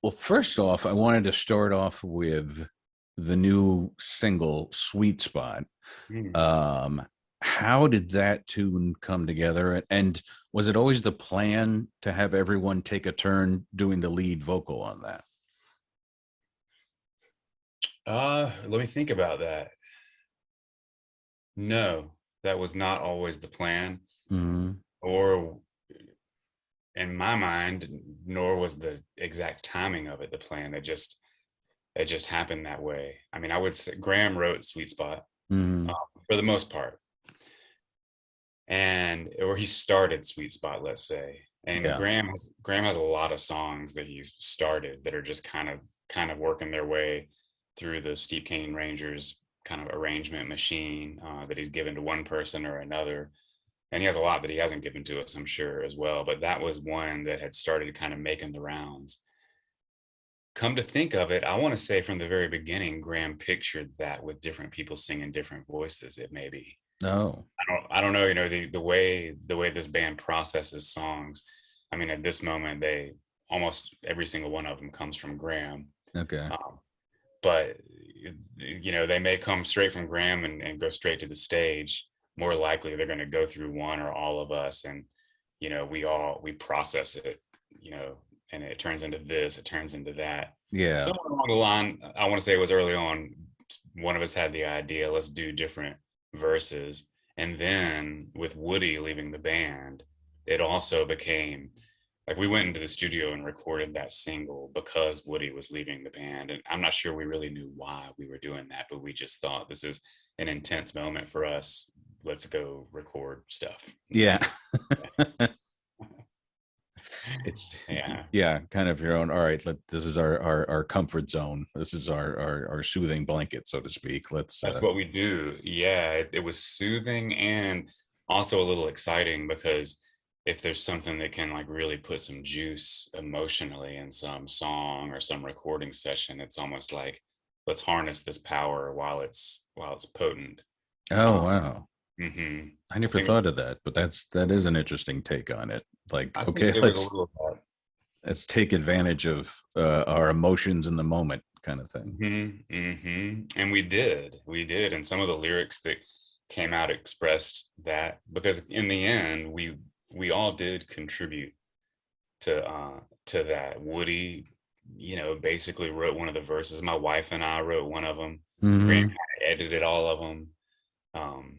Well, first off, I wanted to start off with the new single "Sweet Spot." Mm. Um, how did that tune come together? And was it always the plan to have everyone take a turn doing the lead vocal on that? Let me think about that. No, that was not always the plan, Hmm. or in my mind, nor was the exact timing of it the plan. It just happened that way. I mean, I would say Graham wrote Sweet Spot Hmm. um, for the most part, and or he started Sweet Spot, let's say. And Yeah. Graham has a lot of songs that he's started that are just kind of working their way through the Steep Canyon Rangers kind of arrangement machine that he's given to one person or another. And he has a lot that he hasn't given to us, I'm sure, as well. But that was one that had started kind of making the rounds. Come to think of it, I want to say from the very beginning, Graham pictured that with different people singing different voices. It may be. No. I don't know. You know the way this band processes songs. I mean, at this moment, they almost every single one of them comes from Graham. Okay. Um, but they may come straight from Graham and go straight to the stage. More likely they're going to go through one or all of us, and we process it, and it turns into this, it turns into that. Yeah. Somewhere along the line, I want to say it was early on, one of us had the idea, let's do different verses. And then with Woody leaving the band, it also became like we went into the studio and recorded that single because Woody was leaving the band. And I'm not sure we really knew why we were doing that, but we just thought this is an intense moment for us. Let's go record stuff. Yeah. Yeah. It's Yeah. yeah, kind of your own. All right, this is our comfort zone. This is our soothing blanket, so to speak. Let's That's what we do. Yeah. It was soothing and also a little exciting because if there's something that can like really put some juice emotionally in some song or some recording session, it's almost like let's harness this power while it's potent. Oh Um, wow. hmm I I never think thought of that, but that is an interesting take on it. Like, I think okay, it was a little of that. let's take advantage of our emotions in the moment, kind of thing. And we did, and some of the lyrics that came out expressed that because in the end we all did contribute to that. Woody, basically wrote one of the verses. My wife and I wrote one of them. Graham Hmm. edited all of them. Um,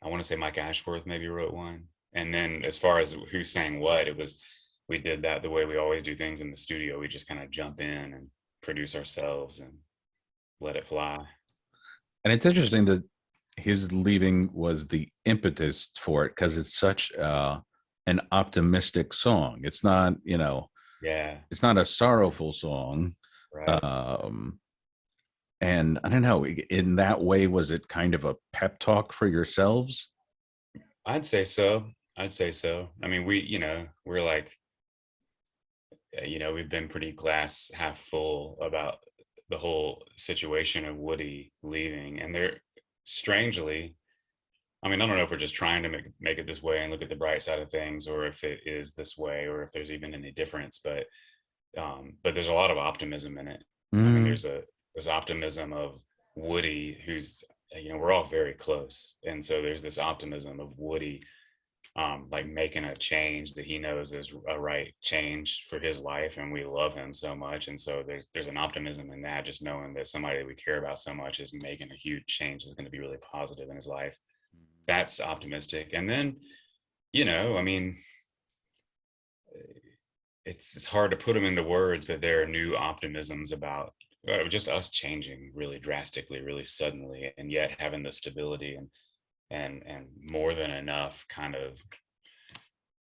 I want to say Mike Ashworth maybe wrote one. And then as far as who sang what, we did that the way we always do things in the studio. We just kind of jump in and produce ourselves and let it fly. And it's interesting that his leaving was the impetus for it because it's such an optimistic song. It's not, Yeah, it's not a sorrowful song. right. Um, and I don't know, in that way, was it kind of a pep talk for yourselves? I'd say so. I'd say so. I mean, we're like, we've been pretty glass half full about the whole situation of Woody leaving. And they're strangely, I mean, I don't know if we're just trying to make it this way and look at the bright side of things, or if it is this way, or if there's even any difference. But there's a lot of optimism in it. I mean, Mm, there's optimism of Woody, who's we're all very close, and so there's this optimism of Woody, like making a change that he knows is a right change for his life, and we love him so much, and so there's an optimism in that, just knowing that somebody that we care about so much is making a huge change that's going to be really positive in his life. That's optimistic, and then I mean, it's hard to put them into words, but there are new optimisms about just us changing really drastically, really suddenly, and yet having the stability and more than enough kind of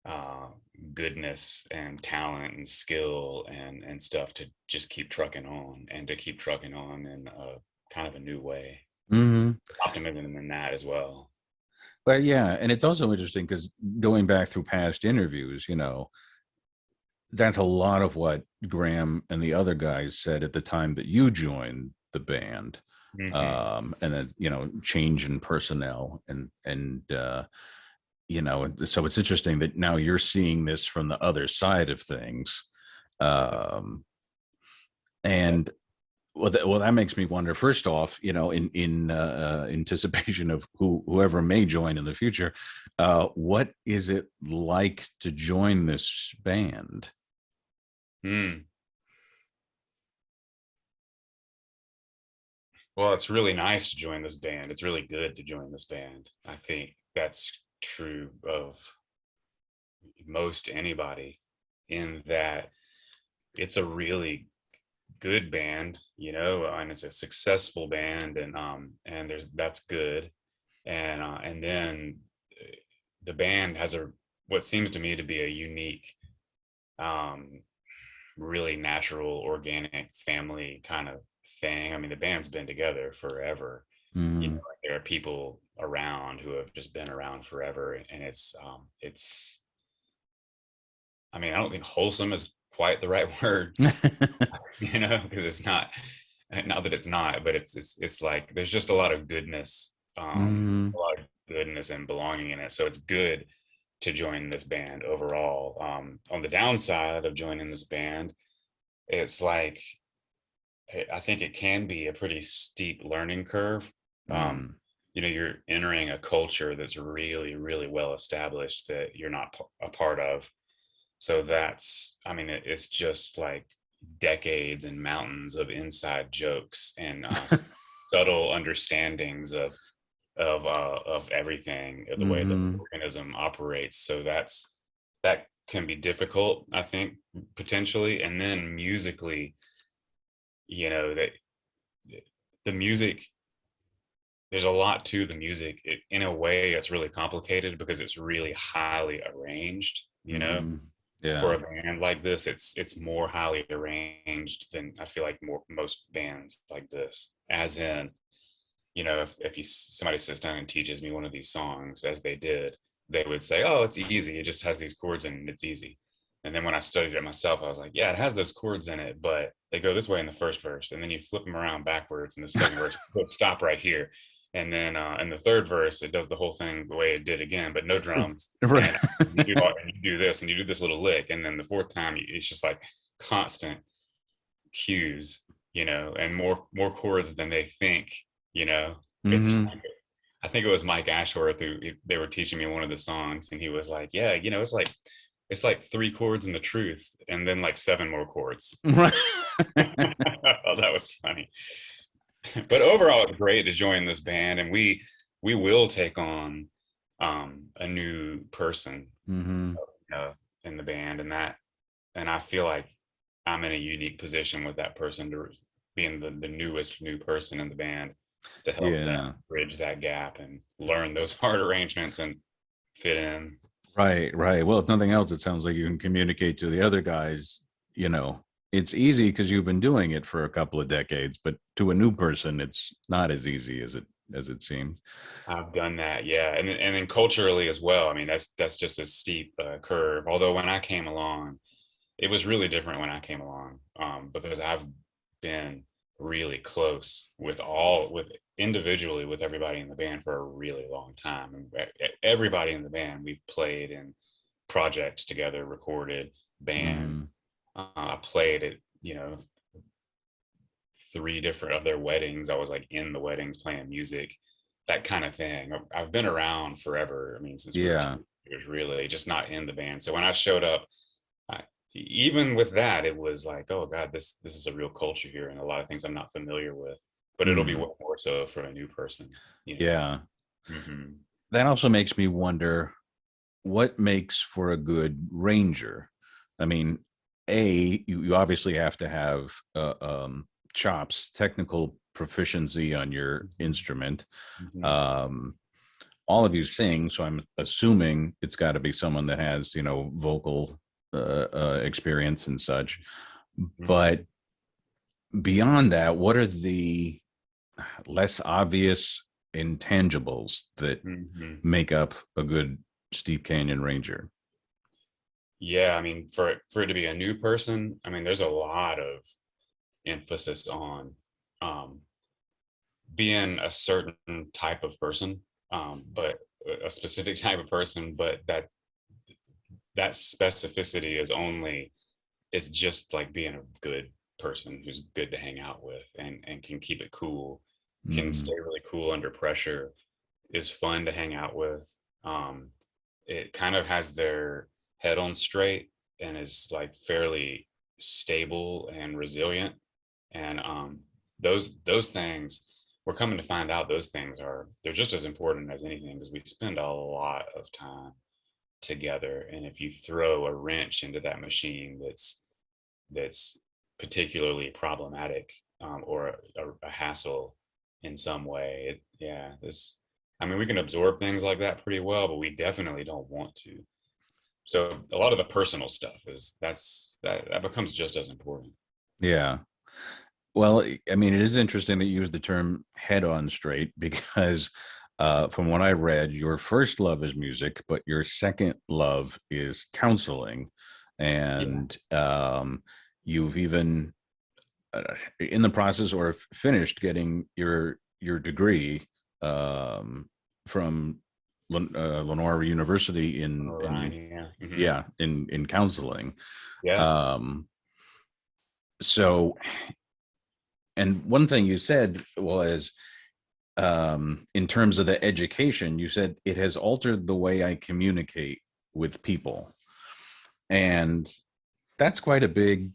uh, goodness and talent and skill and stuff to just keep trucking on and to keep trucking on in a kind of a new way. hmm. Optimism in that as well. But yeah, and it's also interesting because going back through past interviews, that's a lot of what Graham and the other guys said at the time that you joined the band. Hmm. And then, change in personnel so it's interesting that now you're seeing this from the other side of things. Um, and well, that makes me wonder. First off, in anticipation of whoever may join in the future, what is it like to join this band? Hmm. Well, it's really nice to join this band. It's really good to join this band. I think that's true of most anybody, in that it's a really good band, and it's a successful band, and there's that's good. And then the band has a what seems to me to be a unique, um, really natural, organic family kind of thing. I mean, the band's been together forever. Mm, Like, there are people around who have just been around forever, and it's. I mean, I don't think wholesome is quite the right word, because it's not. Not that it's not, but it's like there's just a lot of goodness, mm, a lot of goodness and belonging in it. So it's good to join this band overall. On the downside of joining this band, it's like I think it can be a pretty steep learning curve. Um, mm, you're entering a culture that's really, really well established that you're not a part of. So I mean, it's just like decades and mountains of inside jokes and subtle understandings of everything, of the way that the mm, organism operates. So that can be difficult, I think, potentially. And then musically, that the music, there's a lot to the music. In a way, it's really complicated because it's really highly arranged. mm, For yeah. a band like this, it's more highly arranged than I feel like most bands like this. As in, if somebody sits down and teaches me one of these songs, as they did, they would say, "Oh, it's easy. It just has these chords in it. And it's easy." And then when I studied it myself, I was like, "Yeah, it has those chords in it, but they go this way in the first verse, and then you flip them around backwards in the second verse. Stop right here." And then in the third verse, it does the whole thing the way it did again, but no drums. Right. And you do this, and you do this little lick, and then the fourth time, it's just like constant cues, and more chords than they think. You know, it's Hmm. I think it was Mike Ashworth who they were teaching me one of the songs, and he was like, "Yeah, it's like three chords in the truth, and then like seven more chords." Right. Oh, that was funny. But overall, it's great to join this band, and we will take on a new person, Hmm. uh, in the band, and I feel like I'm in a unique position with that person, to being the newest new person in the band, to help them Yeah. bridge that gap and learn those hard arrangements and fit in. Right, right. Well, if nothing else, it sounds like you can communicate to the other guys, it's easy because you've been doing it for a couple of decades, but to a new person, it's not as easy as it seems. I've done that, yeah, and then culturally as well. I mean, that's just a steep curve. Although when I came along, it was really different when I came along, because I've been really close with individually with everybody in the band for a really long time. And everybody in the band, we've played in projects together, recorded Mm, bands. I played at three different of their weddings. I was like in the weddings playing music, that kind of thing. I've been around forever. I mean, since we were yeah. teenagers, really, just not in the band. So when I showed up, I, even with that, it was like, oh God, this is a real culture here, and a lot of things I'm not familiar with. But it'll be Mm, way more so for a new person, you know. yeah. Mm-hmm. That also makes me wonder what makes for a good ranger. I mean, you obviously have to have chops, technical proficiency on your instrument. Mm-hmm. Um, all of you sing, so I'm assuming it's got to be someone that has vocal experience and such. Mm-hmm. But beyond that, what are the less obvious intangibles that Mm-hmm. make up a good Steep Canyon Ranger? Yeah, I mean, for it to be a new person, I mean, there's a lot of emphasis on um, being a certain type of person, but a specific type of person, but that specificity is only it's just like being a good person who's good to hang out with and can keep it cool, can Mm, stay really cool under pressure, is fun to hang out with. It kind of has their head on straight and is like fairly stable and resilient. And those things, we're coming to find out those things are, they're just as important as anything, because we spend a lot of time together. And if you throw a wrench into that machine that's particularly problematic, or a hassle in some way, yeah, this, I mean, we can absorb things like that pretty well, but we definitely don't want to. So a lot of the personal stuff is, that becomes just as important. yeah. Well, I mean, it is interesting that you use the term head on straight because from what I read, your first love is music, but your second love is counseling. Yeah. And you've even in the process or finished getting your degree from Lenore University Oh, Ryan, in yeah. yeah in counseling. Yeah. Um, so, and one thing you said was in terms of the education, you said it has altered the way I communicate with people, and that's quite a big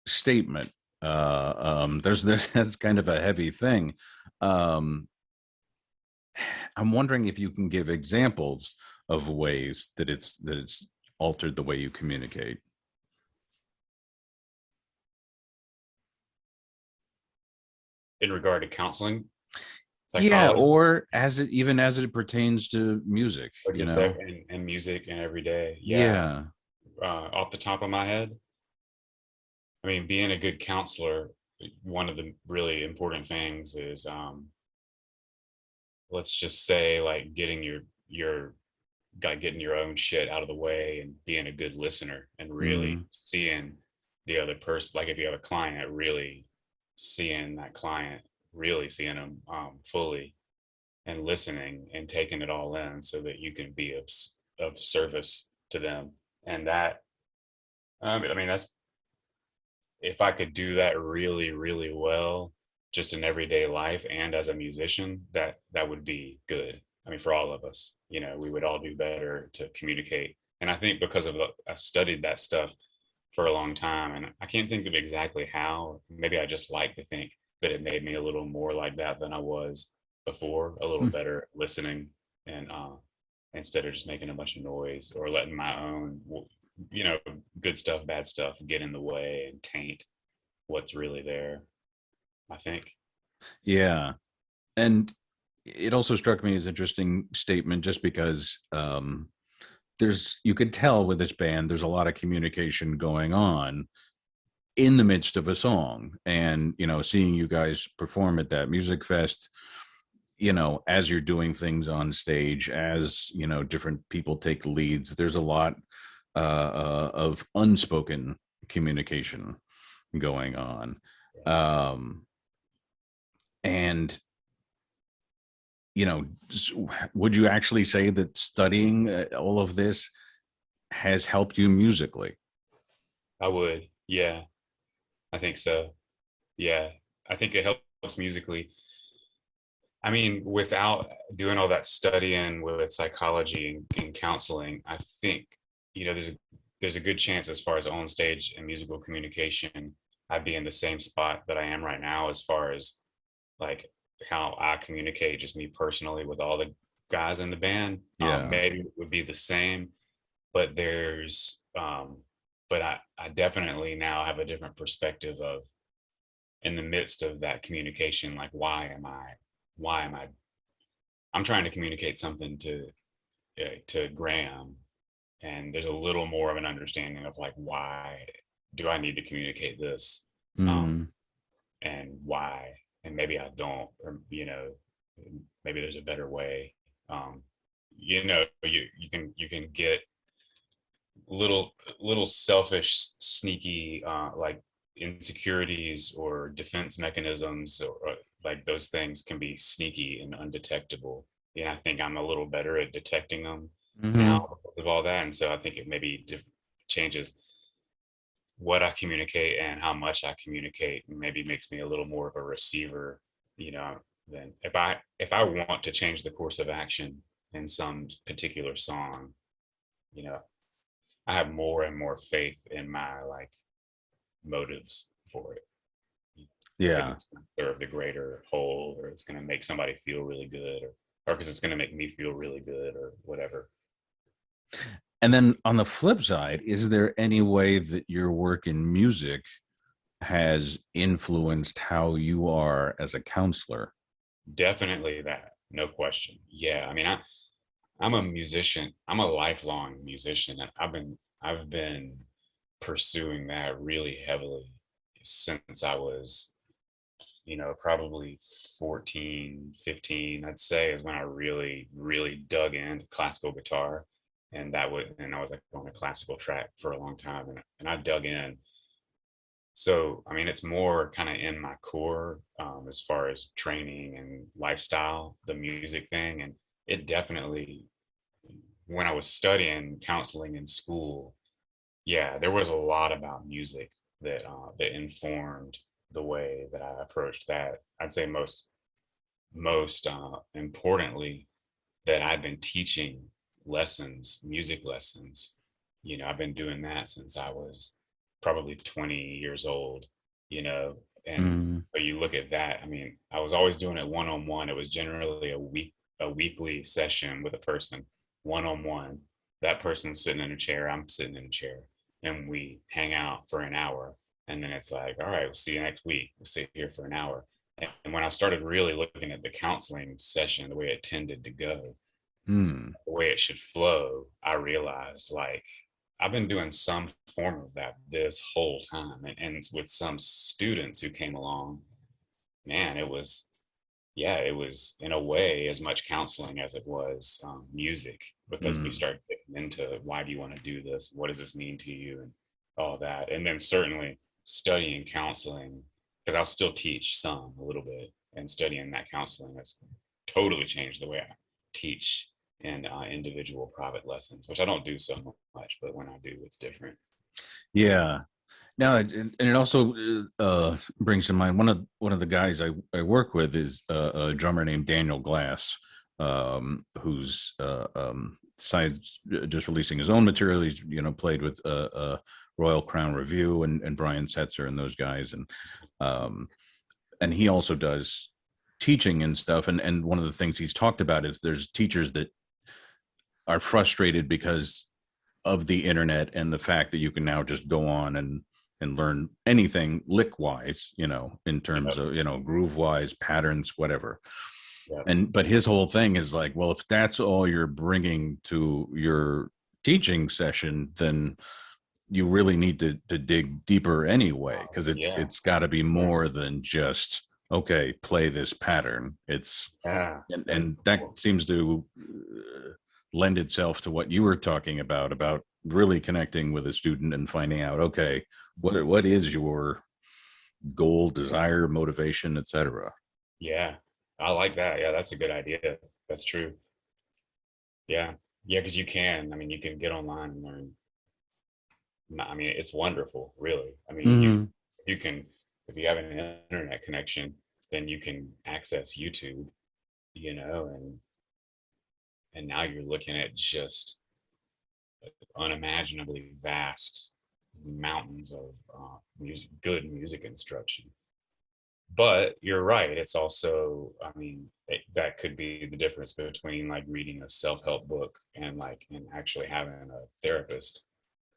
statement. There's that's kind of a heavy thing. Um, I'm wondering if you can give examples of ways that it's altered the way you communicate. In regard to counseling, Yeah, psychology, or as it even as it pertains to music, or you just know. and music and every day. Yeah. Yeah. Off the top of my head, I mean, being a good counselor, one of the really important things is, let's just say, like your getting your own shit out of the way and being a good listener and really Mm, seeing the other person. Like if you have a client, really seeing that client, really seeing them fully, and listening and taking it all in so that you can be of service to them. And that, I mean, that's, if I could do that really, really well, just in everyday life and as a musician, that would be good. I mean, for all of us, we would all do better to communicate. And I think because I studied that stuff for a long time, and I can't think of exactly how. Maybe I just like to think that it made me a little more like that than I was before, a little mm, better at listening, and instead of just making a bunch of noise or letting my own, you know, good stuff, bad stuff get in the way and taint what's really there, I think. yeah. And it also struck me as an interesting statement just because there's you could tell with this band there's a lot of communication going on in the midst of a song. And seeing you guys perform at that music fest, as you're doing things on stage, as different people take leads, there's a lot of unspoken communication going on. um and would you actually say that studying all of this has helped you musically? I would, yeah, I think so. Yeah, I think it helps musically. I mean, without doing all that studying with psychology and counseling, I think, there's a good chance, as far as on stage and musical communication, I'd be in the same spot that I am right now, as far as like how I communicate, just me personally, with all the guys in the band. Yeah. Maybe it would be the same, but but I definitely now have a different perspective of, in the midst of that communication, like, why am I I'm trying to communicate something to Graham, and there's a little more of an understanding of, like, why do I need to communicate this, um, Mm, and why, and maybe I don't, or maybe there's a better way. Um, you can get little selfish, sneaky, like insecurities or defense mechanisms, or like those things can be sneaky and undetectable. And I think I'm a little better at detecting them now hmm because of all that. And so I think it maybe changes what I communicate and how much I communicate maybe makes me a little more of a receiver, you know, than if I want to change the course of action in some particular song, you know, I have more and more faith in my like motives for it because Yeah. it's going to serve the greater whole, or it's going to make somebody feel really good, or because it's going to make me feel really good or whatever. And then on the flip side, is there any way that your work in music has influenced how you are as a counselor? Definitely that, no question. Yeah, I mean, I'm a musician. I'm a lifelong musician, and I've been pursuing that really heavily since I was, probably 14, 15, I'd say, is when I really, really dug into classical guitar. And I was like on a classical track for a long time, and I dug in. So, I mean, it's more kind of in my core, as far as training and lifestyle, the music thing. And it definitely, when I was studying counseling in school, yeah, there was a lot about music that informed the way that I approached that. I'd say most importantly, that I've been teaching lessons, music lessons. I've been doing that since I was probably 20 years old, you know, and Mm, but you look at that, I mean, I was always doing it one on one. It was generally a weekly session with a person, one on one. That person's sitting in a chair, I'm sitting in a chair, and we hang out for an hour. And then it's like, all right, we'll see you next week. We'll sit here for an hour. And when I started really looking at the counseling session, the way it tended to go, mm, the way it should flow, I realized like I've been doing some form of that this whole time. And with some students who came along, man, yeah, it was in a way as much counseling as it was music, because we mm. started getting into why do you want to do this? What does this mean to you? And all that. And then certainly studying counseling, because I'll still teach some a little bit, and studying that counseling has totally changed the way I teach in individual private lessons, which I don't do so much, but when I do, it's different. Yeah. Now, and it also brings to mind one of the guys I work with is a drummer named Daniel Glass, who's just releasing his own material. He's played with Royal Crown Review and Brian Setzer and those guys, um, and he also does teaching and stuff. And one of the things he's talked about is there's teachers that are frustrated because of the internet and the fact that you can now just go on and learn anything lick wise, in terms Yep. of, groove wise, patterns, whatever. Yep. And but his whole thing is like, well, if that's all you're bringing to your teaching session, then you really need to dig deeper anyway, because Yeah. it's got to be more than just, okay, play this pattern. It's Yeah. and that seems to lend itself to what you were talking about really connecting with a student and finding out, okay, what is your goal, desire, motivation, etc. Yeah. I like that. Yeah, that's a good idea. That's true. Yeah. Yeah, because you can. I mean, you can get online and learn. I mean, it's wonderful, really. I mean, Mm-hmm. you can, if you have an internet connection, then you can access YouTube, and now you're looking at just unimaginably vast mountains of good music instruction. But you're right. It's also, I mean, that could be the difference between like reading a self-help book and actually having a therapist.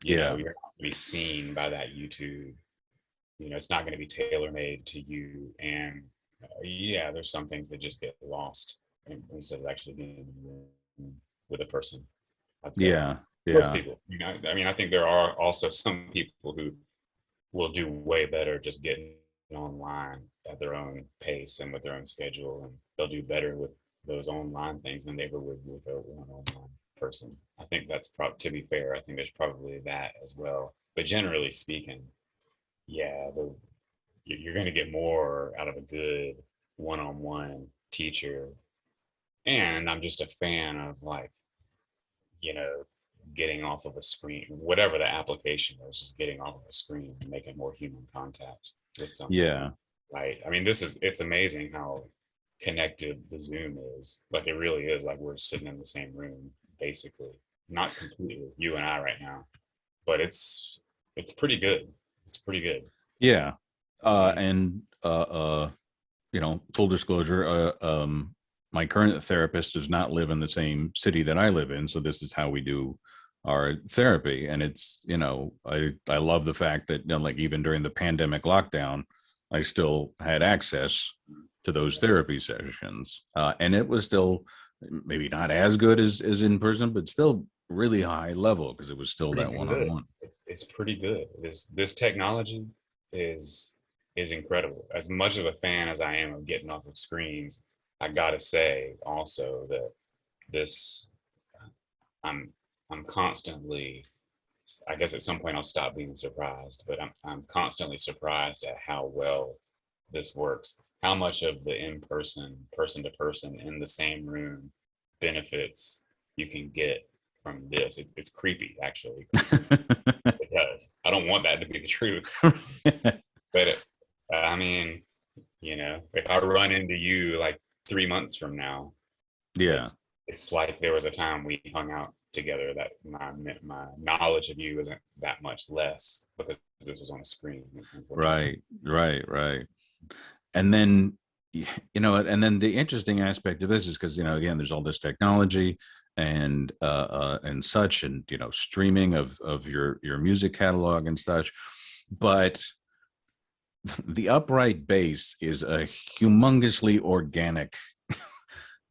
Yeah. You're not going to be seen by that YouTube. It's not going to be tailor made to you. And yeah, there's some things that just get lost instead of actually being in the room with a person, I'd say. Yeah. Most Yeah. people, I mean, I think there are also some people who will do way better just getting online at their own pace and with their own schedule, and they'll do better with those online things than they ever would with a one-on-one person. I think that's to be fair. I think there's probably that as well. But generally speaking, yeah, you're going to get more out of a good one-on-one teacher. And I'm just a fan of like, you know, getting off of a screen, whatever the application is, just getting off of a screen and making more human contact with somebody. Yeah. Right. I mean, it's amazing how connected the Zoom is. Like, it really is like we're sitting in the same room, basically. Not completely, you and I right now, but it's pretty good. It's pretty good. Yeah. Mhm. And full disclosure, my current therapist does not live in the same city that I live in, so this is how we do our therapy. And it's, I love the fact that, like, even during the pandemic lockdown, I still had access to those therapy sessions, and it was still maybe not as good as in person, but still really high level because it was still Pretty that good. one-on-one. It's pretty good. This technology is is incredible. As much of a fan as I am of getting off of screens, I gotta say also that this I'm I'm constantly, I guess at some point I'll stop being surprised, but I'm constantly surprised at how well this works. How much of the in-person, person to person in the same room benefits you can get from this. It's creepy, actually, because it does. I don't want that to be the truth, but I mean, if I run into you like 3 months from now, Yeah. it's like there was a time we hung out together that my knowledge of you isn't that much less because this was on a screen, unfortunately. Right, right, right. And then, and then the interesting aspect of this is because, again, there's all this technology and such, and streaming of your music catalog and such, but the upright bass is a humongously organic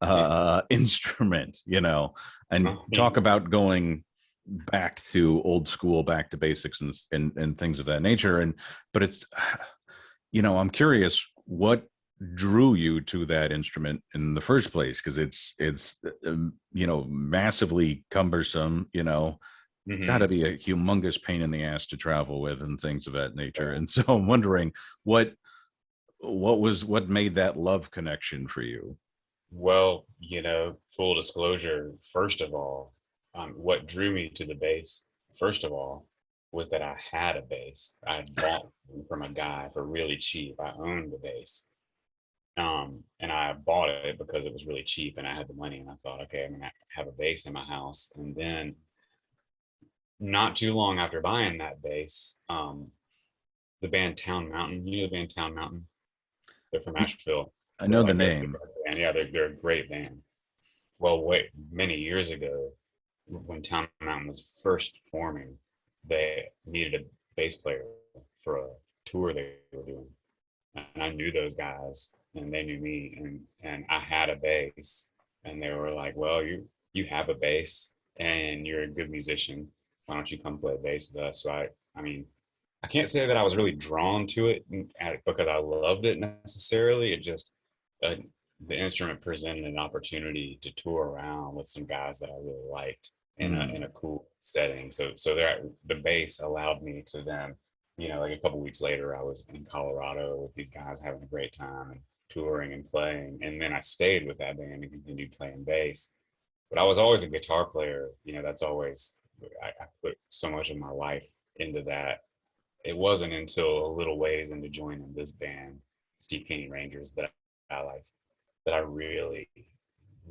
Yeah. instrument, and I talk mean, about going back to old school, back to basics, and things of that nature. And but it's, I'm curious what drew you to that instrument in the first place, because it's massively cumbersome, got to mhm. be a humongous pain in the ass to travel with and things of that nature. And so I'm wondering what what made that love connection for you. Well, full disclosure, first of all, what drew me to the bass, first of all, was that I had a bass. I had bought one from a guy for really cheap. I owned the bass. And I bought it because it was really cheap and I had the money and I thought, okay, I'm gonna have a bass in my house. And then not too long after buying that bass, the band Town Mountain, you know the band Town Mountain? They're from Asheville. I They're know the like a name. band. Yeah, they're a great band. Well, wait, many years ago, when Town Mountain was first forming, they needed a bass player for a tour they were doing. And I knew those guys and they knew me, and I had a bass, and they were like, well, you have a bass and you're a good musician. Why don't you come play bass with us? So I mean, I can't say that I was really drawn to it because I loved it necessarily. It just, uh, the instrument presented an opportunity to tour around with some guys that I really liked in a Mm. cool setting. So there, the bass allowed me to then, like a couple weeks later, I was in Colorado with these guys having a great time and touring and playing. And then I stayed with that band and continued playing bass. But I was always a guitar player. That's always, I put so much of my life into that. It wasn't until a little ways into joining this band, Steve King Rangers, I like that I really,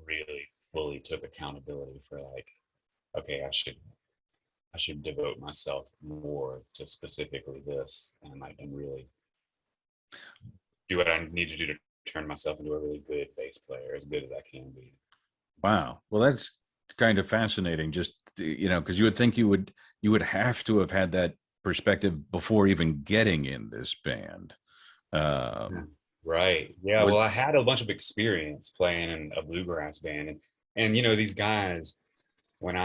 really fully took accountability for, like, okay, I should devote myself more to specifically this and really do what I need to do to turn myself into a really good bass player, as good as I can be. Wow. Well, that's kind of fascinating. Just, because you would think you would have to have had that perspective before even getting in this band. Yeah. Um, Right. Yeah. Well, was I had a bunch of experience playing in a bluegrass band, and these guys, when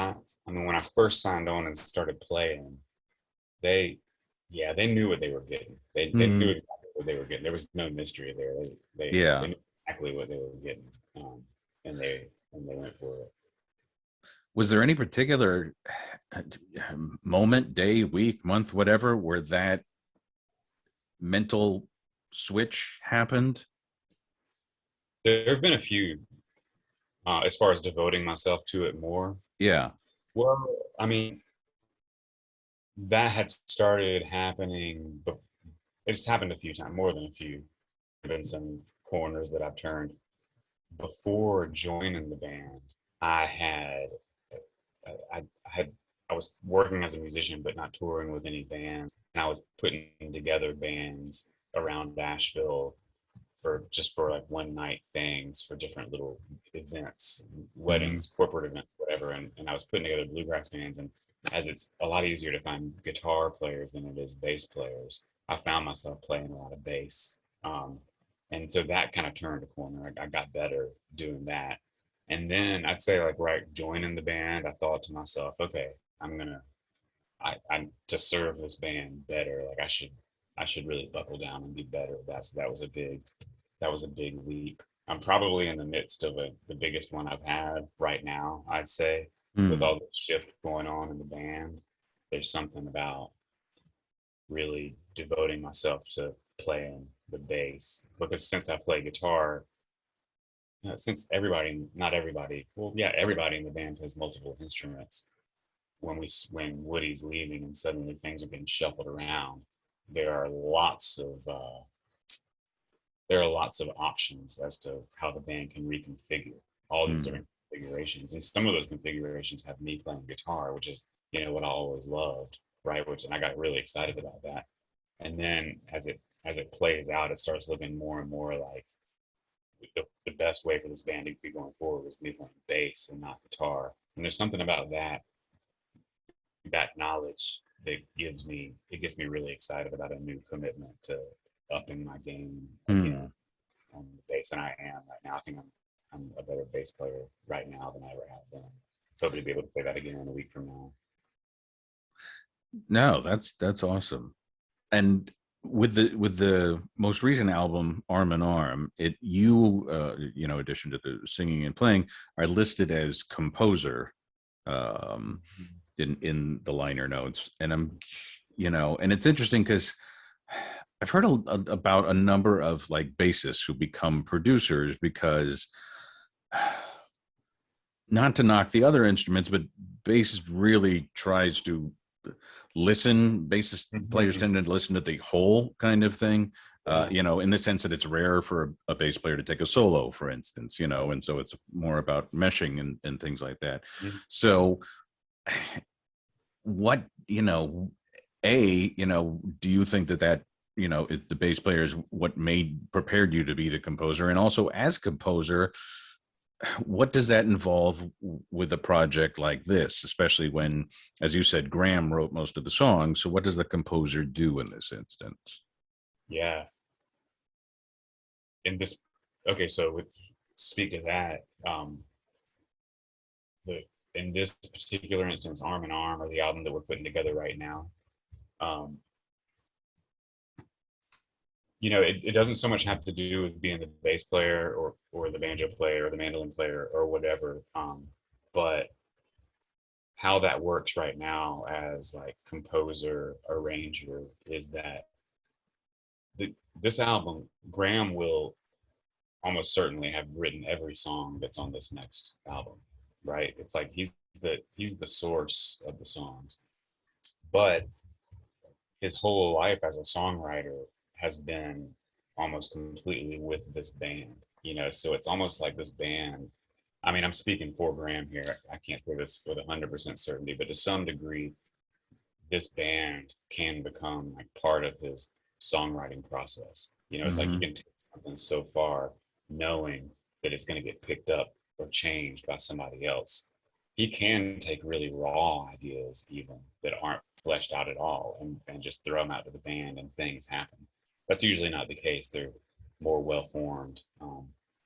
when I first signed on and started playing, they, yeah, they knew what they were getting. They knew mm, exactly what they were getting. There was no mystery there. They yeah. knew exactly what they were getting, and they went for it. Was there any particular moment, day, week, month, whatever, where that mental switch happened? There have been a few, as far as devoting myself to it more. Yeah. Well, I mean, that had started happening, but it's happened a few times, more than a few. There have been some corners that I've turned. Before joining the band, I had I had I was working as a musician but not touring with any bands, and I was putting together bands around Nashville for just for like one night things for different little events, Mhm. weddings, corporate events, whatever. And I was putting together bluegrass bands. And as it's a lot easier to find guitar players than it is bass players, I found myself playing a lot of bass. And so that kind of turned a corner. I got better doing that. And then I'd say like right joining the band, I thought to myself, okay, I'm gonna I to serve this band better, like I should really buckle down and be better. That was a big leap. I'm probably in the midst of the biggest one I've had right now, I'd say, with Mm. all the shift going on in the band. There's something about really devoting myself to playing the bass because since I play guitar, since not everybody, well, yeah, everybody in the band plays multiple instruments. When Woody's leaving and suddenly things are getting shuffled around, there are lots of options as to how the band can reconfigure all these Mm. different configurations. And some of those configurations have me playing guitar, which is, what I always loved, right? Which, and I got really excited about that. And then as it plays out, it starts looking more and more like the best way for this band to be going forward was me playing bass and not guitar. And there's something about that knowledge that gets me really excited about a new commitment to upping my game again Mm. on the bass, and I am right now. I think I'm a better bass player right now than I ever have been. Hoping to be able to play that again in a week from now. No, that's awesome. And with the most recent album, Arm in Arm, addition to the singing and playing, are listed as composer um, Mhm. in the liner notes. And and it's interesting because I've heard about a number of like bassists who become producers because not to knock the other instruments, but bass really tries to listen. Bassist players Mhm. tend to listen to the whole kind of thing. Yeah. In the sense that it's rare for a bass player to take a solo, for instance, and so it's more about meshing and things like that. Mhm. So, what do you think that is the bass player is what made prepared you to be the composer, and also as composer, what does that involve with a project like this, especially when, as you said, Graham wrote most of the songs? So what does the composer do in this instance? Yeah. And this, okay, so with speak to that, the in this particular instance, Arm in Arm, or the album that we're putting together right now, um, it doesn't so much have to do with being the bass player or the banjo player or the mandolin player or whatever, but how that works right now as like composer arranger is that this album, Graham will almost certainly have written every song that's on this next album, right? It's like he's the source of the songs, but his whole life as a songwriter has been almost completely with this band, so it's almost like this band. I mean, I'm speaking for Graham here. I can't say this with 100% certainty, but to some degree, this band can become like part of his songwriting process. It's like you Mm-hmm. can take something so far knowing that it's going to get picked up or changed by somebody else. He can take really raw ideas, even that aren't fleshed out at all, and just throw them out to the band and things happen. That's usually not the case. They're more well formed.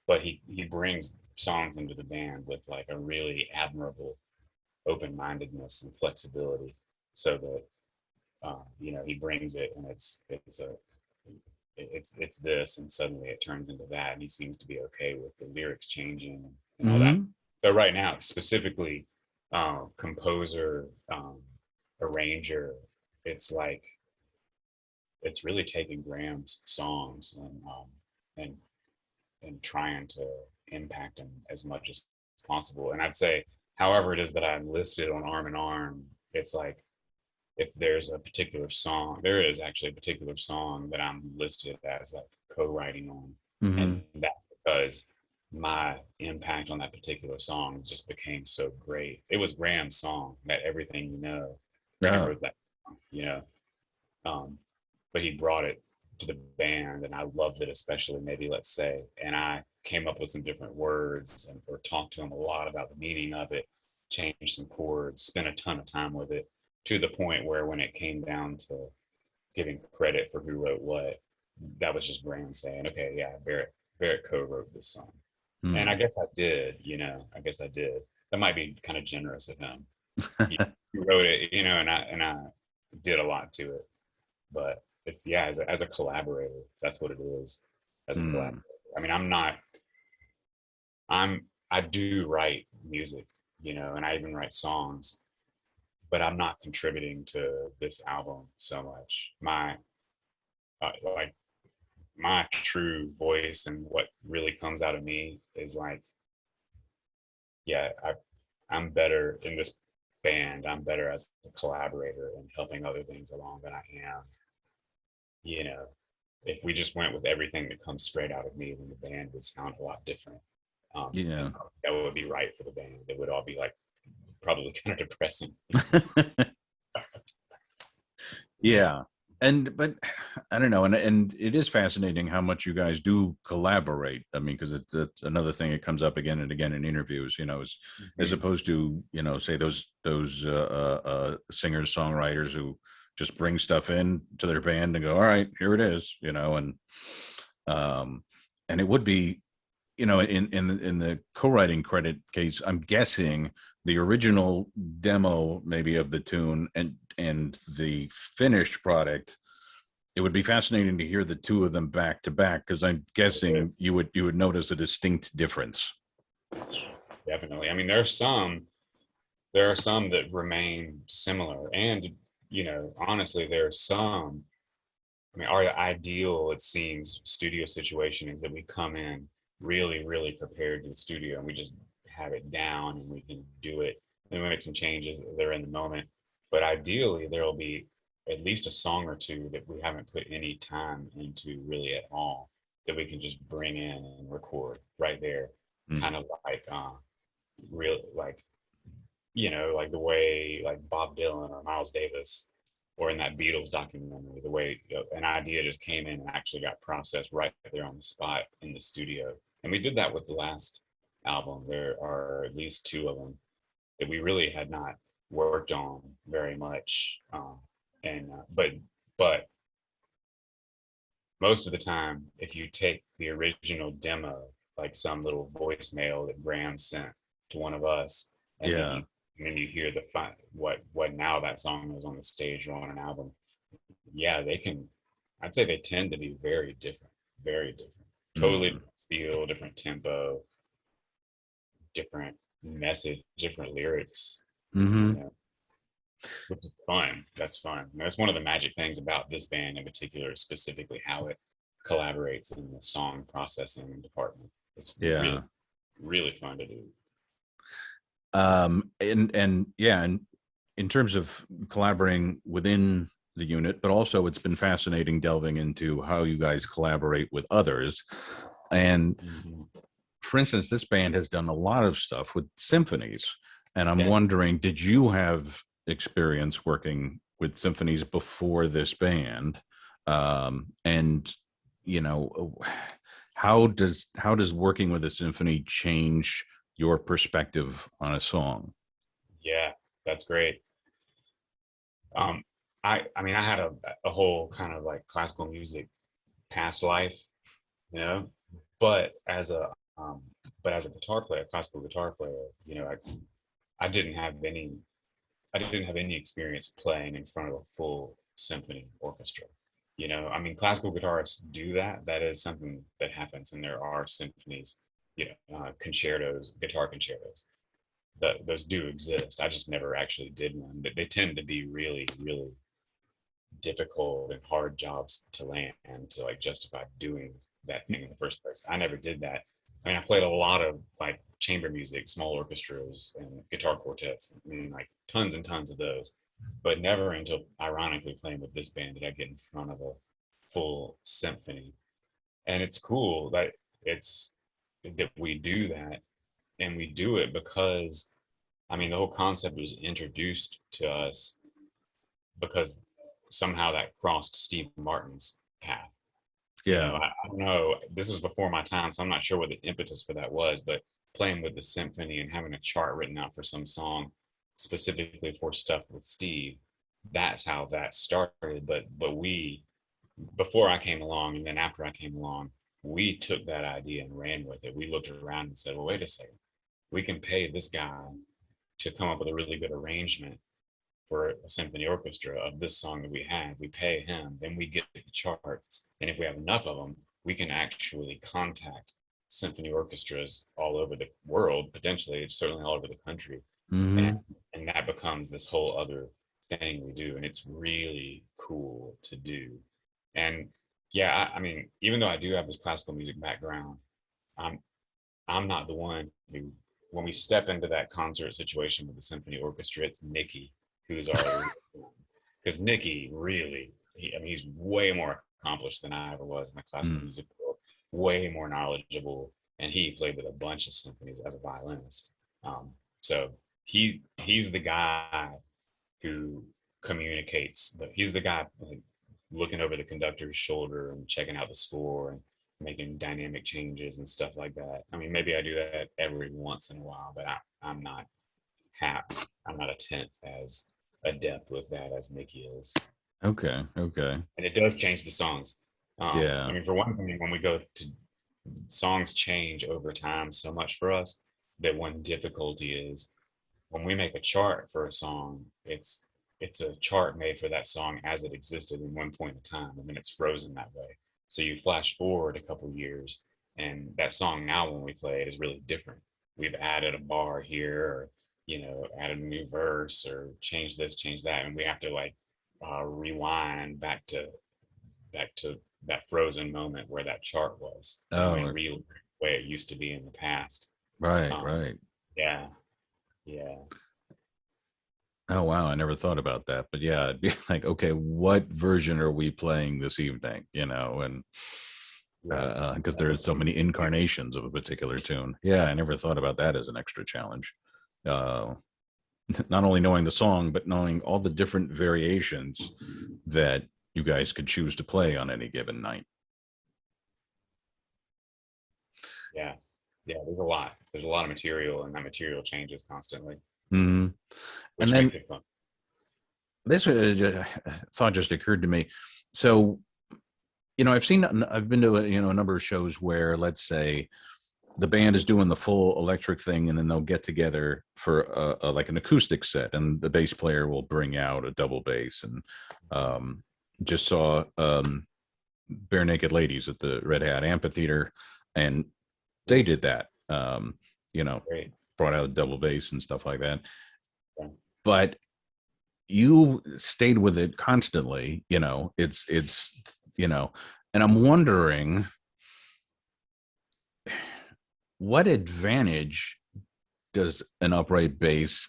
But he brings songs into the band with like a really admirable open mindedness and flexibility so that he brings it and it's this, and suddenly it turns into that, and he seems to be okay with the lyrics changing and all that. Mm-hmm. So right now, specifically, composer, arranger, it's like it's really taking Graham's songs and and trying to impact them as much as possible. And I'd say however it is that I'm listed on Arm in Arm, it's like if there's a particular song, there is actually a particular song that I'm listed as like co-writing on, Hmm. and that's because my impact on that particular song just became so great. It was Graham's song, that Everything You Know. Graham Oh, wrote that, you know, um, but he brought it to the band, and I loved it, especially maybe let's say, and I came up with some different words and or talked to him a lot about the meaning of it, changed some chords, spent a ton of time with it to the point where when it came down to giving credit for who wrote what, that was just Graham saying, okay, yeah, Barrett co-wrote this song. And I hmm. guess I did, I guess I did. That might be kind of generous of him. He wrote it, and I did a lot to it. But it's yeah, as a collaborator, that's what it is. As a Hmm. collaborator. I mean, I do write music, and I even write songs, but I'm not contributing to this album so much. Like my true voice and what really comes out of me is like, yeah, I'm better in this band. I'm better as a collaborator and helping other things along than I am, you know, if we just went with everything that comes straight out of me, then the band would sound a lot different. Yeah. And that would be right for the band. It would all be like probably kind of depressing. Yeah. And but I don't know, and it is fascinating how much you guys do collaborate. I mean, because it's another thing that comes up again and again in interviews. As Mhm. opposed to say those singers songwriters who just bring stuff in to their band and go, all right, here it is, um, and it would be in the co-writing credit case, I'm guessing the original demo maybe of the tune and the finished product, it would be fascinating to hear the two of them back to back, because I'm guessing you would notice a distinct difference. Definitely. I mean, there are some that remain similar, and honestly, there are some. I mean, our ideal, it seems, studio situation is that we come in really, really prepared to the studio and we just have it down and we can do it. And we make some changes. They're in the moment. But ideally, there will be at least a song or two that we haven't put any time into really at all that we can just bring in and record right there. Mm. Kind of like, real, like the way like Bob Dylan or Miles Davis or in that Beatles documentary, the way an idea just came in and actually got processed right there on the spot in the studio. And we did that with the last album. There are at least two of them that we really had not worked on very much. And but most of the time, if you take the original demo, like some little voicemail that Graham sent to one of us, and then Yeah. you hear the fun, what now that song is on the stage or on an album. Yeah, they can. I'd say they tend to be very different, totally Mm. different feel, different tempo, different message, different lyrics. You Hmm. know, which is fun. That's fun. And that's one of the magic things about this band in particular, specifically how it collaborates in the song processing department. It's really, Yeah. really fun to do. And yeah, and in terms of collaborating within the unit, but also it's been fascinating delving into how you guys collaborate with others. And Mhm. for instance, this band has done a lot of stuff with symphonies. And I'm Yeah. wondering, did you have experience working with symphonies before this band? And you know, how does working with a symphony change your perspective on a song? Yeah, that's great. Um, I mean, I had a whole kind of like classical music past life, you know, but as a um, but as a guitar player, classical guitar player, I didn't have any I didn't have any experience playing in front of a full symphony orchestra. I mean, classical guitarists do that. That is something that happens, and there are symphonies, concertos, guitar concertos. Those do exist. I just never actually did one. But they tend to be really, really difficult and hard jobs to land and to like justify doing that thing in the first place. I never did that. I mean, I played a lot of like chamber music, small orchestras, and guitar quartets. I mean, like tons and tons of those, but never until ironically playing with this band did I get in front of a full symphony. And it's cool that it's that we do that, and we do it because I mean the whole concept was introduced to us because somehow that crossed Steve Martin's path. You know, Yeah. I don't know. This was before my time, so I'm not sure what the impetus for that was. But playing with the symphony and having a chart written out for some song specifically for stuff with Steve, that's how that started. But we, before I came along, and then after I came along, we took that idea and ran with it. We looked around and said, "Well, wait a second. We can pay this guy to come up with a really good arrangement for a symphony orchestra of this song that we have. We pay him, then we get the charts. And if we have enough of them, we can actually contact symphony orchestras all over the world, potentially, certainly all over the country. And, Hmm. and that becomes this whole other thing we do. And it's really cool to do. And yeah, I mean, even though I do have this classical music background, I'm I'm not the one who, when we step into that concert situation with the symphony orchestra, it's Nikki who's our, because Nikki really, I mean, he's way more accomplished than I ever was in the classical Mm. music world, way more knowledgeable, and he played with a bunch of symphonies as a violinist. So he's the guy who communicates. He's the guy like, looking over the conductor's shoulder and checking out the score and making dynamic changes and stuff like that. I mean, maybe I do that every once in a while, but I'm not half, I'm not a tenth as adept with that as Mickey is. Okay. Okay. And it does change the songs. I Yeah. mean, for one thing, when we go to songs change over time so much for us that one difficulty is when we make a chart for a song, it's a chart made for that song as it existed in one point in time, and then it's frozen that way. So you flash forward a couple years, and that song now when we play it is really different. We've added a bar here, or added a new verse, or changed this, changed that, and we have to like rewind back to that frozen moment where that chart was, and Oh, real way it used to be in the past. right. Um, Right. yeah, yeah. Oh, wow. I never thought about that. But yeah, it'd be like, okay, what version are we playing this evening? And Right. because That there's was so the many incarnations of a particular tune. Yeah, I never thought about that as an extra challenge. Uh, not only knowing the song, but knowing all the different variations that you guys could choose to play on any given night. yeah, yeah. There's a lot of material, and that material changes constantly, Hmm. And which then makes it fun. this thought just occurred to me. So, I've been to a number of shows where, let's say, the band is doing the full electric thing, and then they'll get together for like an acoustic set, and the bass player will bring out a double bass. And um, just saw Bare Naked Ladies at the Red Hat Amphitheater, and they Ooh, did that. You know, great. brought out a double bass and stuff like that. Yeah. But you stayed with it constantly. And I'm wondering what advantage does an upright bass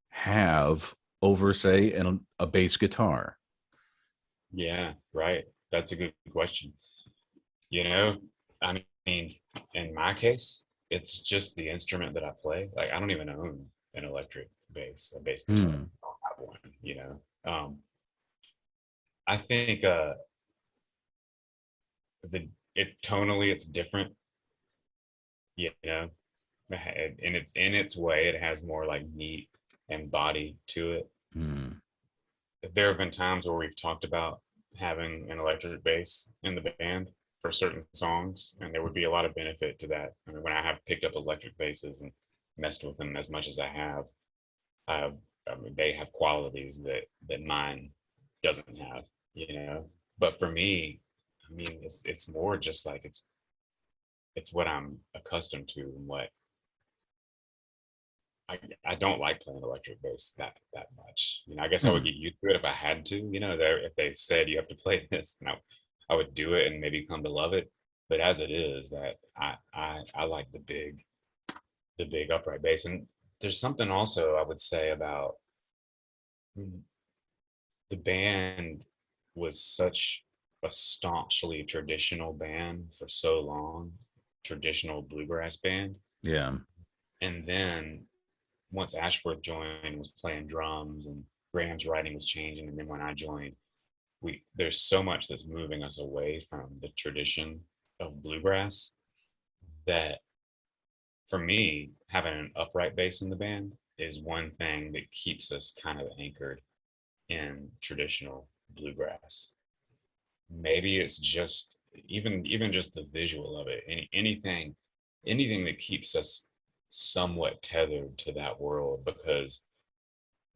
have over, say, a bass guitar? Yeah, right. That's a good question. You know, I mean, in my case, it's just the instrument that I play. Like, I don't even own an electric bass, a bass guitar. Hmm. I don't have one. I think the it tonally it's different, you know, and it's in its way, it has more like meat and body to it. Hmm. There have been times where we've talked about having an electric bass in the band for certain songs, and there would be a lot of benefit to that. I mean, when I have picked up electric basses and messed with them as much as I have, I mean, they have qualities that mine doesn't have, you know. But for me, I mean, it's more just like it's what I'm accustomed to, and what I don't like playing electric bass that much. I guess I would Hmm. get used to it if I had to. If they said you have to play this, then I would do it and maybe come to love it. but as it is, that I like the big upright bass. And there's something also I would say about the band was such a staunchly traditional band for so long, traditional bluegrass band. Yeah. And then once Ashworth joined, was playing drums, and Graham's writing was changing, and then when I joined, we there's so much that's moving us away from the tradition of bluegrass that for me, having an upright bass in the band is one thing that keeps us kind of anchored in traditional bluegrass. Maybe it's just even just the visual of it. Anything that keeps us somewhat tethered to that world, because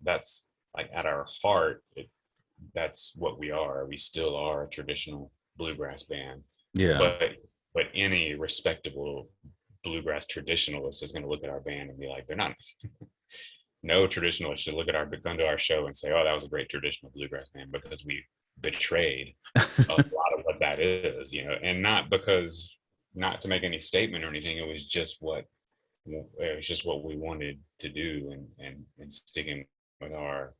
that's like at our heart, that's what we are. We still are a traditional bluegrass band, Yeah. but any respectable bluegrass traditionalist is going to look at our band and be like, they're not. No traditionalist should look at our come to our show and say, "Oh, that was a great traditional bluegrass band," because we betrayed a lot of what that is, and not because, not to make any statement or anything. It was just what we wanted to do, and sticking with our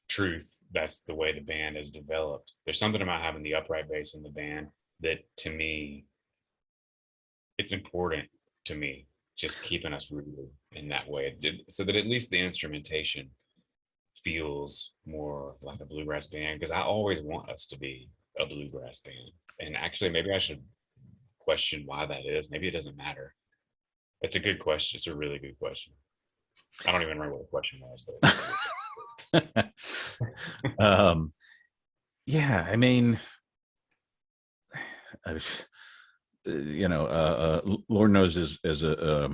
truth. That's the way the band is developed. There's something about having the upright bass in the band that, to me, it's important to me, just keeping us rooted in that way, so that at least the instrumentation feels more like a bluegrass band, because I always want us to be a bluegrass band. And actually, maybe I should question why that is. Maybe it doesn't matter. It's a good question. It's a really good question. I don't even remember what the question was, but Yeah, I mean, Lord knows, as a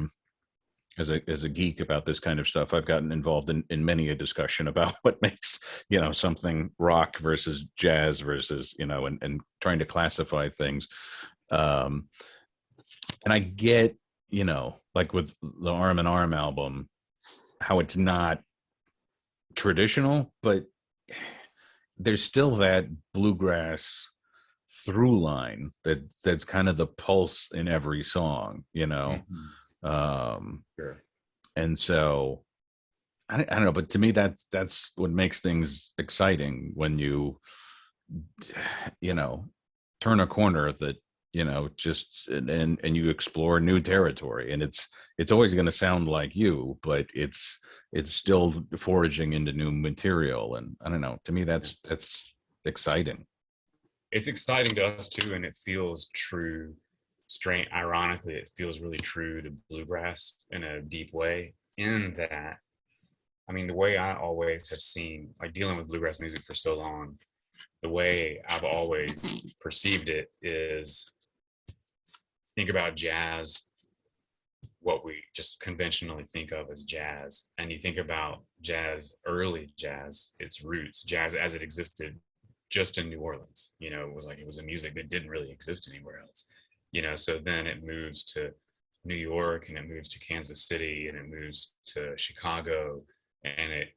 geek about this kind of stuff, I've gotten involved in many a discussion about what makes, something rock versus jazz versus, and trying to classify things. And I get, like with the Arm in Arm album, how it's not traditional, but there's still that bluegrass through line that's kind of the pulse in every song, sure. and so I don't know, but to me that's what makes things exciting when you know turn a corner that just and you explore new territory, and it's always going to sound like you, but it's still foraging into new material. And I don't know, to me that's exciting. It's exciting to us too, and it feels true. Ironically, it feels really true to bluegrass in a deep way. In that, I mean, the way I always have seen, like dealing with bluegrass music for so long, the way I've always perceived it is, think about jazz, what we just conventionally think of as jazz, and you think about jazz, early jazz, its roots, jazz as it existed just in New Orleans. It was a music that didn't really exist anywhere else. So then it moves to New York, and it moves to Kansas City, and it moves to Chicago, and it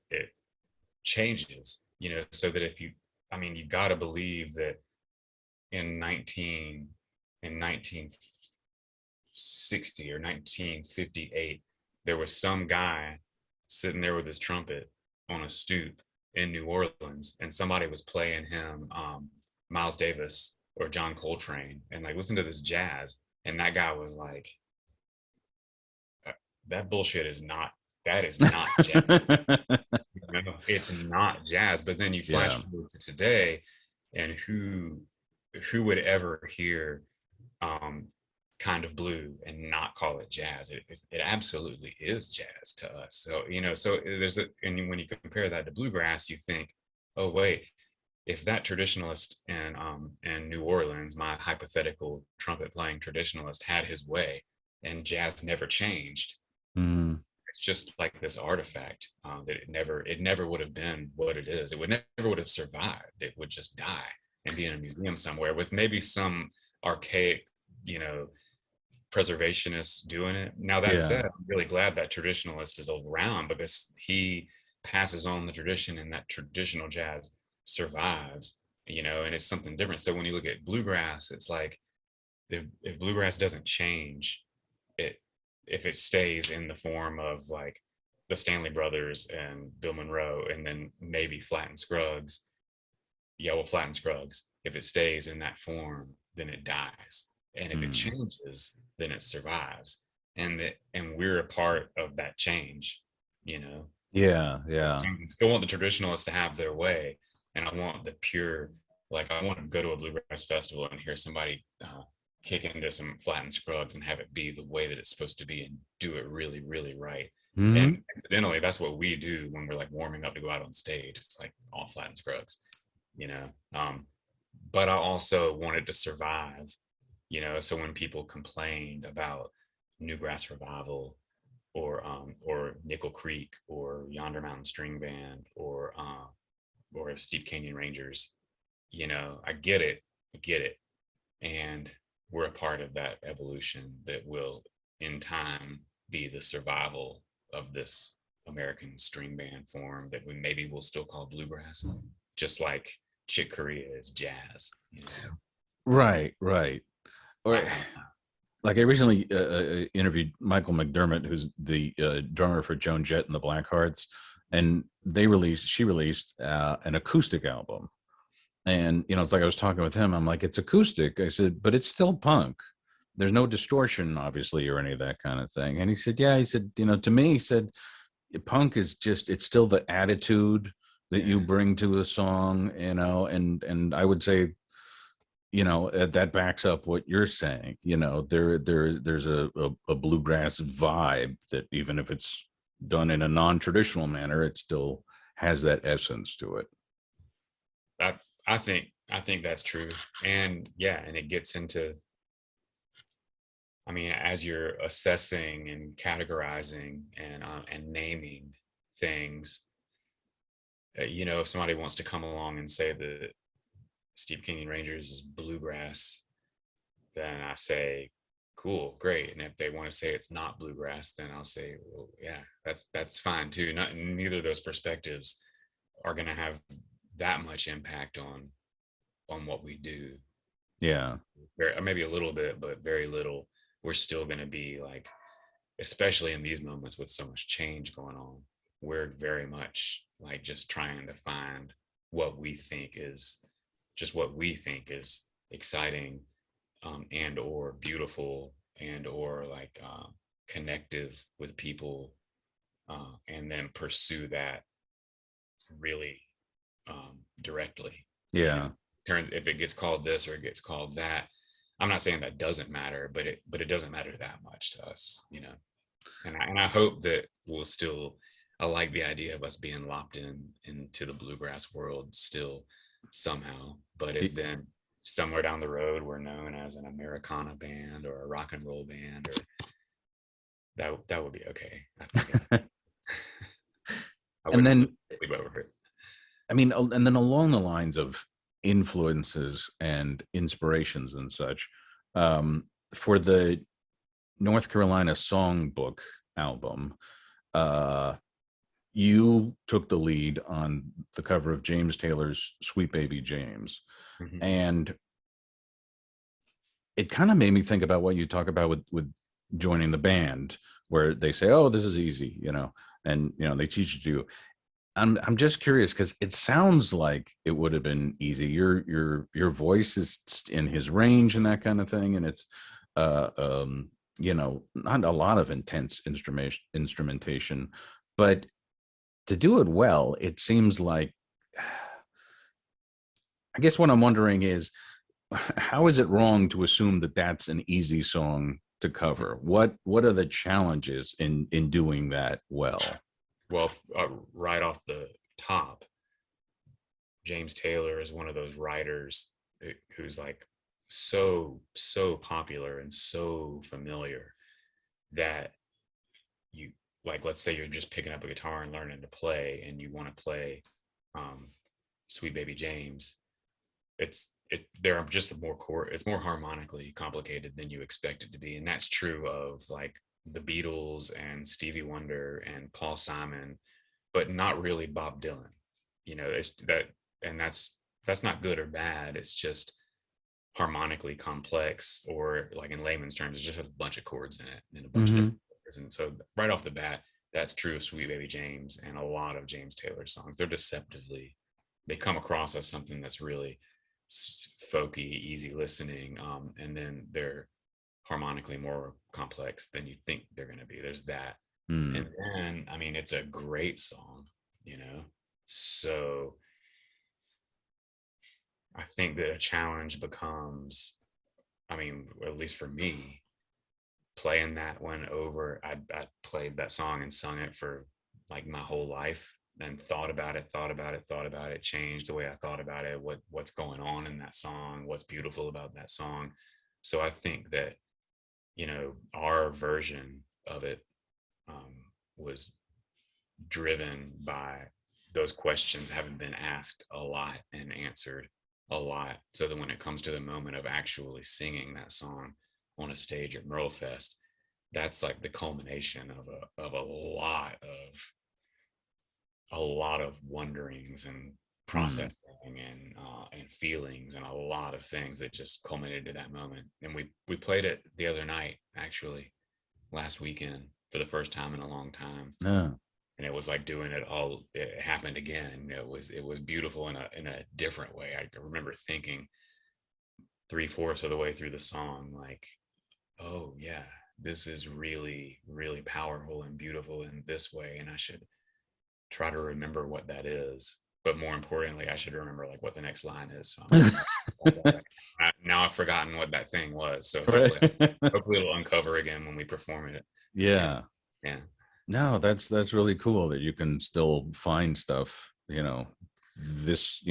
changes. So that I mean, you got to believe that in 1960 or 1958, there was some guy sitting there with his trumpet on a stoop in New Orleans, and somebody was playing him Miles Davis or John Coltrane, and like, listen to this jazz, and that guy was like, that bullshit is not, that is not jazz. It's not jazz. But then you flash forward to today, and who would ever hear kind of blue and not call it jazz? It absolutely is jazz to us. So so and when you compare that to bluegrass, you think, oh wait, if that traditionalist in New Orleans, my hypothetical trumpet playing traditionalist, had his way and jazz never changed, it's just like this artifact that it never would have been what it is. It would never would have survived. It would just die and be in a museum somewhere with maybe some archaic, preservationists doing it. Now, that said, I'm really glad that traditionalist is around, because he passes on the tradition, and that traditional jazz survives, and it's something different. So when you look at bluegrass, it's like, if bluegrass doesn't change, it if it stays in the form of like the Stanley Brothers and Bill Monroe, and then maybe Flatt and Scruggs, yeah, well, Flatt and Scruggs. If it stays in that form, then it dies, and if it Hmm. changes, then it survives, and we're a part of that change, you know. Yeah, yeah. I still want the traditionalists to have their way, and I want the pure, like I want to go to a bluegrass festival and hear somebody kick into some Flatt and Scruggs and have it be the way that it's supposed to be and do it really, really right. And Hmm. incidentally, that's what we do when we're like warming up to go out on stage. It's like all Flatt and Scruggs, you know. But I also wanted to survive, you know. So when people complained about Newgrass Revival or Nickel Creek or Yonder Mountain String Band or Steep Canyon Rangers, you know, I get it, and we're a part of that evolution that will, in time, be the survival of this American string band form that we maybe will still call bluegrass, just like Chick Corea is jazz. You know, Right, right. Or I like I recently interviewed Michael McDermott, who's the drummer for Joan Jett and the Blackhearts, and she released an acoustic album. And you know, it's like I was talking with him. I'm like, it's acoustic. I said, but it's still punk. There's no distortion, obviously, or any of that kind of thing. And he said, yeah. He said, you know, to me, he said, punk is just it's still the attitude that you yeah, bring to a song, you know, and I would say, you know, that backs up what you're saying. You know, there's a bluegrass vibe that even if it's done in a non-traditional manner, it still has that essence to it. I I think that's true, and yeah, and it gets into, I mean, as you're assessing and categorizing and naming things, you know, if somebody wants to come along and say that Steep Canyon Rangers is bluegrass, then I say, cool, great. And if they want to say it's not bluegrass, then I'll say, well, yeah, that's fine too. Not neither of those perspectives are going to have that much impact on what we do. Yeah. Very, maybe a little bit, but very little. We're still going to be like, especially in these moments with so much change going on, we're very much like just trying to find what we think is what we think is exciting, and or beautiful, and or like connective with people, and then pursue that really directly, you know. Yeah. Turns, if it gets called this or it gets called that, I'm not saying that doesn't matter, but it doesn't matter that much to us, you know. And I hope that we'll still, I like the idea of us being locked into the bluegrass world still somehow. But if then somewhere down the road we're known as an Americana band or a rock and roll band, or that would be okay. I think I And wouldn't lose then sleep over it. I mean, and then along the lines of influences and inspirations and such, for the North Carolina Songbook album, uh, you took the lead on the cover of James Taylor's Sweet Baby James. Mm-hmm. And it kind of made me think about what you talk about with joining the band, where they say, oh, this is easy, you know, and, you know, they teach you to. I'm just curious because it sounds like it would have been easy. Your voice is in his range and that kind of thing, and it's uh um you know, not a lot of intense instrumentation, but to do it well, it seems like, I guess what I'm wondering is, how is it wrong to assume that that's an easy song to cover? What are the challenges in doing that well? Well, right off the top, James Taylor is one of those writers who's like so popular and so familiar that you, like, let's say you're just picking up a guitar and learning to play and you want to play um, Sweet Baby James. There are just more it's more harmonically complicated than you expect it to be, and that's true of like the Beatles and Stevie Wonder and Paul Simon, but not really Bob Dylan. You know, it's that, and that's not good or bad. It's just harmonically complex, or like in layman's terms, it just has a bunch of chords in it and a bunch of Hmm. different chords. And so right off the bat, that's true of Sweet Baby James and a lot of James Taylor songs. They come across as something that's really folky, easy listening, and then they're harmonically more complex than you think they're going to be. There's that. And Mm. then, I mean, it's a great song, you know? So I think that a challenge becomes, I mean, at least for me, playing that one over. I played that song and sung it for like my whole life, and thought about it, thought about it, changed the way I thought about it, what's going on in that song, what's beautiful about that song. So I think that, you know, our version of it was driven by those questions having been asked a lot and answered a lot. So that when it comes to the moment of actually singing that song on a stage at Merlefest, that's like the culmination of a lot of wonderings and Mm. processing and feelings and a lot of things that just culminated to that moment. And we played it the other night, actually, last weekend for the first time in a long time, Yeah. and it was like doing it all. It happened again. It was beautiful in a different way. I remember thinking 3/4 of the way through the song, like, oh yeah, this is really really powerful and beautiful in this way, and I should try to remember what that is. But more importantly, I should remember like what the next line is. So I'm trying to now I've forgotten what that thing was. So Right. hopefully it'll uncover again when we perform it again. Yeah. Yeah. No, that's really cool that you can still find stuff, this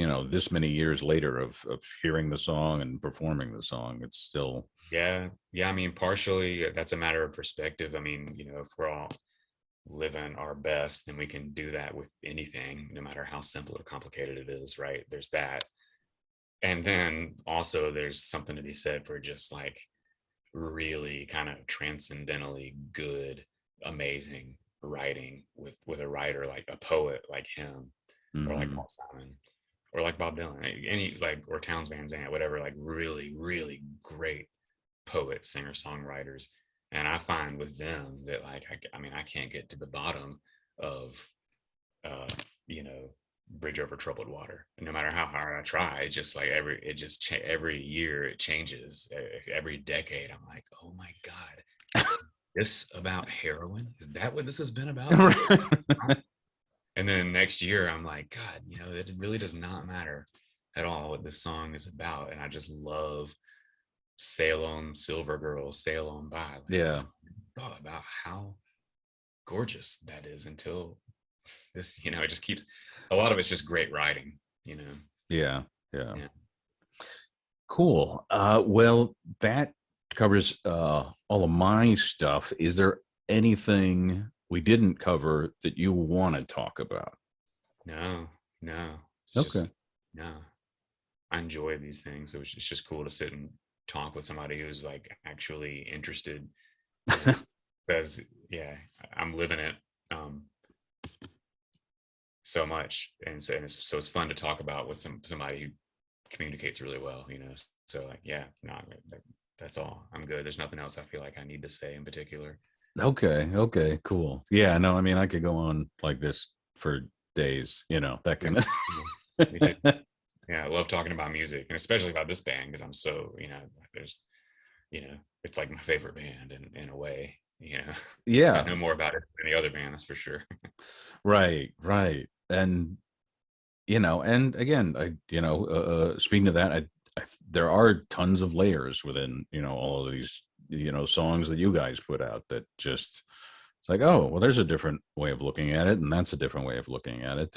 many years later of hearing the song and performing the song. It's still. Yeah. Yeah. I mean, partially that's a matter of perspective. I mean, you know, if we're all living our best, then we can do that with anything, no matter how simple or complicated it is, right? There's that. And then also there's something to be said for just like really kind of transcendentally good, amazing writing with a writer like a poet like him, or like Hmm. Paul Simon, or like Bob Dylan, any like, or Towns Van Zandt, whatever, like really, really great poets, singer songwriters. And I find with them that like I mean I can't get to the bottom of uh, you know, Bridge Over Troubled Water. And no matter how hard I try, it's just like every year it changes. Every decade, I'm like, oh my god, this about heroin? Is that what this has been about this whole time? And then next year, I'm like, God, you know, it really does not matter at all what this song is about. And I just love Sail On Silver Girl, Sail On By. Like, Yeah. I thought about how gorgeous that is until this, you know, it just keeps, a lot of it's just great writing, you know. Yeah. Yeah. Yeah. Cool. Well, that covers all of my stuff. Is there anything we didn't cover that you want to talk about? No, no, it's just Okay. no. I enjoy these things. So it's just cool to sit and talk with somebody who's like actually interested, you know, because yeah, I'm living it so much, and so it's fun to talk about with somebody who communicates really well, you know. So like, yeah, no, that's all. I'm good. There's nothing else I feel like I need to say in particular. Okay. Okay. Cool. Yeah. No, I mean, I could go on like this for days, that Yeah, kind of. yeah, me too. Yeah, I love talking about music, and especially about this band because I'm so, you know, there's, you know, it's like my favorite band in a way. You know, I Yeah. know more about it than any other band, that's for sure. Right. Right. And again, speaking of that, there are tons of layers within, all of these, songs that you guys put out that just, it's like, oh, well, there's a different way of looking at it. And that's a different way of looking at it.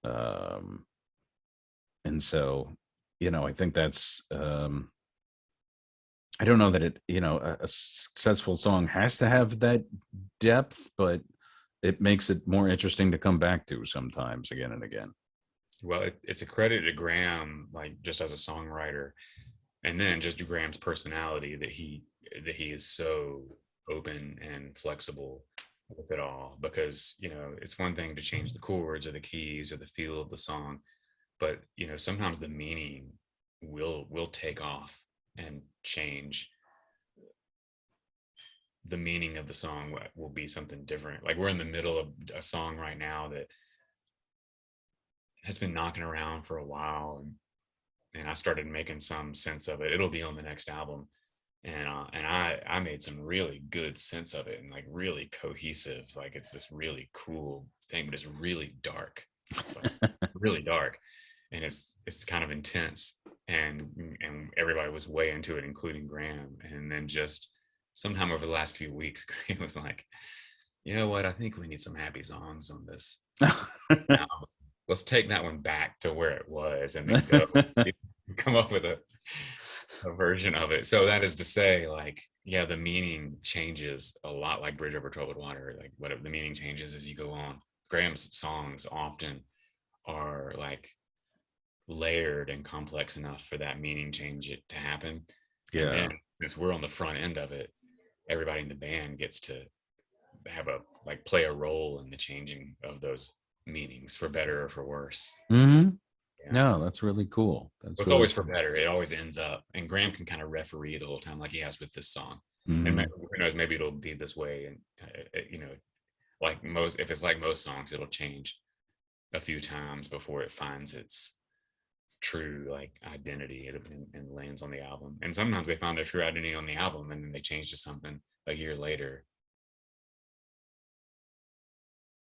Um, and so, I think I don't know that a successful song has to have that depth, but it makes it more interesting to come back to sometimes again and again. Well, it's a credit to Graham, like just as a songwriter, and then just to Graham's personality that he is so open and flexible with it all. Because you know, it's one thing to change the chords or the keys or the feel of the song, but you know, sometimes the meaning will take off and change. The meaning of the song will be something different. Like we're in the middle of a song right now that has been knocking around for a while, and I started making some sense of it. It'll be on the next album, and I made some really good sense of it, and like really cohesive. Like it's this really cool thing, but it's really dark. It's like really dark, and it's kind of intense, and everybody was way into it, including Graham. And then just sometime over the last few weeks, Graham was like, you know what? I think we need some happy songs on this. Now, let's take that one back to where it was, and then go come up with a version of it. So that is to say, like, yeah, the meaning changes a lot, like Bridge Over Troubled Water. Like, whatever the meaning changes as you go on. Graham's songs often are like layered and complex enough for that meaning change to happen. And then since we're on the front end of it, everybody in the band gets to have a like play a role in the changing of those meanings for better or for worse. Mm-hmm. Yeah. No, that's really cool. That's It's really always for better. It always ends up, and Graham can kind of referee the whole time, like he has with this song. And who knows, maybe it'll be this way. And you know, like most, if it's like most songs, it'll change a few times before it finds its true like identity and lands on the album. And sometimes they found their true identity on the album, and then they change to something a year later